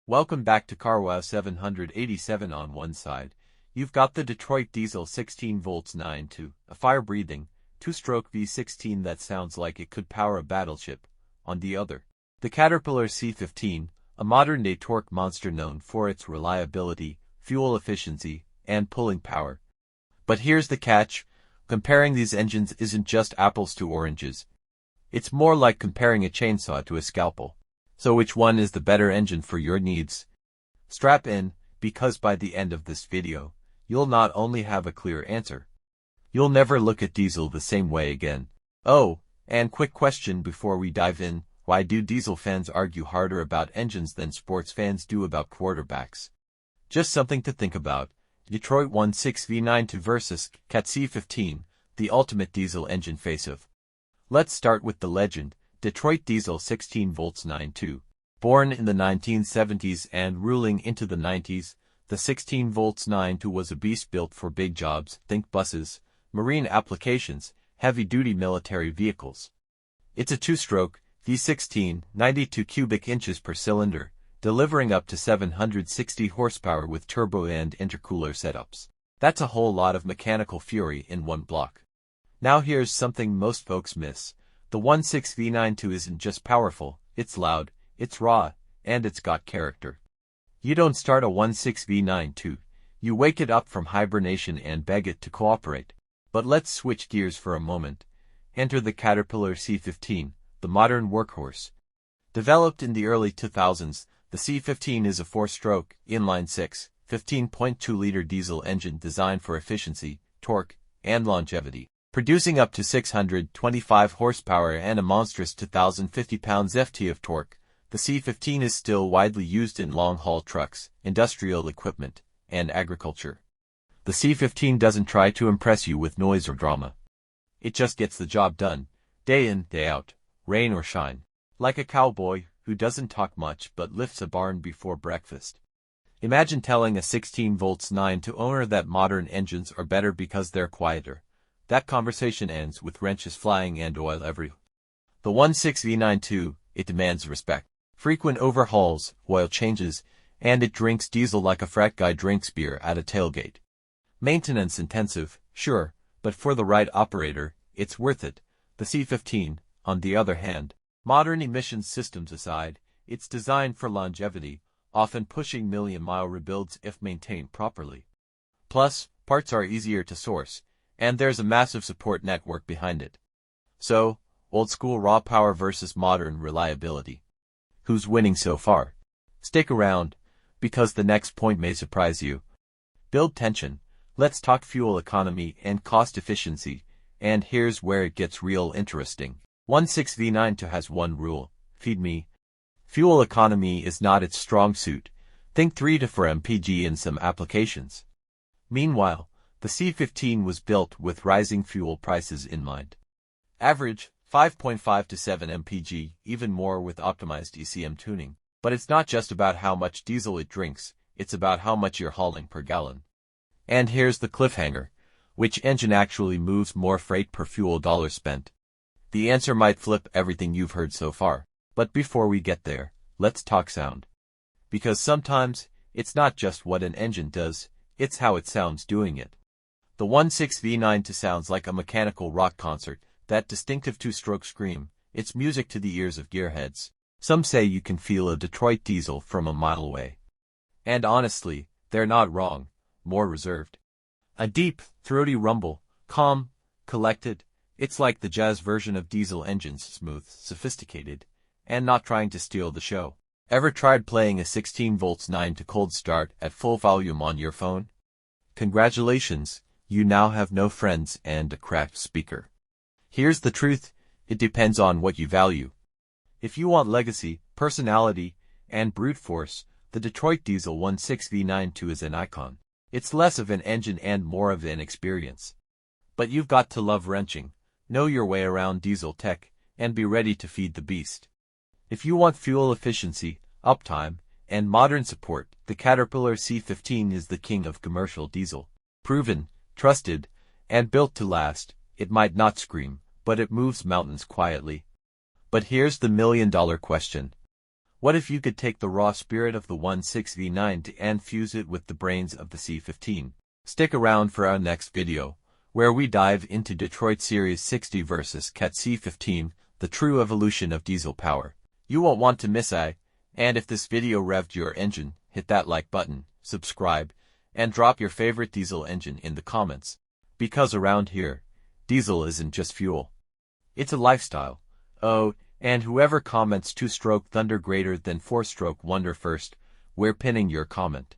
Welcome back to CarWow 787. On one side, you've got the Detroit diesel 16 volts 9.2, a fire-breathing, two-stroke V16 that sounds like it could power a battleship. On the other, the Caterpillar C15, a modern-day torque monster known for its reliability, fuel efficiency, and pulling power. But here's the catch, comparing these engines isn't just apples to oranges. It's more like comparing a chainsaw to a scalpel. So which one is the better engine for your needs? Strap in, because by the end of this video, you'll not only have a clear answer, you'll never look at diesel the same way again. Oh, and quick question before we dive in, why do diesel fans argue harder about engines than sports fans do about quarterbacks? Just something to think about. Detroit 1.6 V9 versus Cat C15, the ultimate diesel engine face-off. Let's start with the legend. Detroit diesel 16 volts 9.2. Born in the 1970s and ruling into the 90s, the 16 volts 9.2 was a beast built for big jobs, think buses, marine applications, heavy-duty military vehicles. It's a two-stroke, V16, 92 cubic inches per cylinder, delivering up to 760 horsepower with turbo and intercooler setups. That's a whole lot of mechanical fury in one block. Now here's something most folks miss. The 1.6 V92 isn't just powerful, it's loud, it's raw, and it's got character. You don't start a 1.6 V92, you wake it up from hibernation and beg it to cooperate. But let's switch gears for a moment. Enter the Caterpillar C15, the modern workhorse. Developed in the early 2000s, the C15 is a four-stroke, inline-six, 15.2-liter diesel engine designed for efficiency, torque, and longevity. Producing up to 625 horsepower and a monstrous 2,050 pounds-ft of torque, the C15 is still widely used in long-haul trucks, industrial equipment, and agriculture. The C15 doesn't try to impress you with noise or drama. It just gets the job done, day in, day out, rain or shine. Like a cowboy who doesn't talk much but lifts a barn before breakfast. Imagine telling a 16 volts 9.2 owner that modern engines are better because they're quieter. That conversation ends with wrenches flying and oil everywhere. The 1.6 V92, it demands respect. Frequent overhauls, oil changes, and it drinks diesel like a frat guy drinks beer at a tailgate. Maintenance intensive, sure, but for the right operator, it's worth it. The C15, on the other hand, modern emissions systems aside, it's designed for longevity, often pushing million-mile rebuilds if maintained properly. Plus, parts are easier to source, and there's a massive support network behind it. So, old-school raw power versus modern reliability. Who's winning so far? Stick around, because the next point may surprise you. Build tension, let's talk fuel economy and cost efficiency, and here's where it gets real interesting. 1.6 V92 has one rule, feed me. Fuel economy is not its strong suit, think 3 to 4 mpg in some applications. Meanwhile, the C15 was built with rising fuel prices in mind. Average, 5.5 to 7 mpg, even more with optimized ECM tuning. But it's not just about how much diesel it drinks, it's about how much you're hauling per gallon. And here's the cliffhanger. Which engine actually moves more freight per fuel dollar spent? The answer might flip everything you've heard so far. But before we get there, let's talk sound. Because sometimes, it's not just what an engine does, it's how it sounds doing it. The 1.6 V92 sounds like a mechanical rock concert, that distinctive two-stroke scream. It's music to the ears of gearheads. Some say you can feel a Detroit diesel from a mile away. And honestly, they're not wrong, more reserved. A deep, throaty rumble, calm, collected. It's like the jazz version of diesel engines, smooth, sophisticated, and not trying to steal the show. Ever tried playing a 16 volts 9.2 cold start at full volume on your phone? Congratulations. You now have no friends and a cracked speaker. Here's the truth, it depends on what you value. If you want legacy, personality, and brute force, the Detroit diesel 1.6 V92 is an icon. It's less of an engine and more of an experience. But you've got to love wrenching, know your way around diesel tech, and be ready to feed the beast. If you want fuel efficiency, uptime, and modern support, the Caterpillar C15 is the king of commercial diesel. Proven, trusted, and built to last. It might not scream, but it moves mountains quietly. But here's the million-dollar question. What if you could take the raw spirit of the 1.6 V9 and fuse it with the brains of the C15? Stick around for our next video, where we dive into Detroit Series 60 versus Cat C15, the true evolution of diesel power. You won't want to miss it, and if this video revved your engine, hit that like button, subscribe, and drop your favorite diesel engine in the comments. Because around here, diesel isn't just fuel. It's a lifestyle. Oh, and whoever comments 2-stroke thunder greater than 4-stroke wonder first, we're pinning your comment.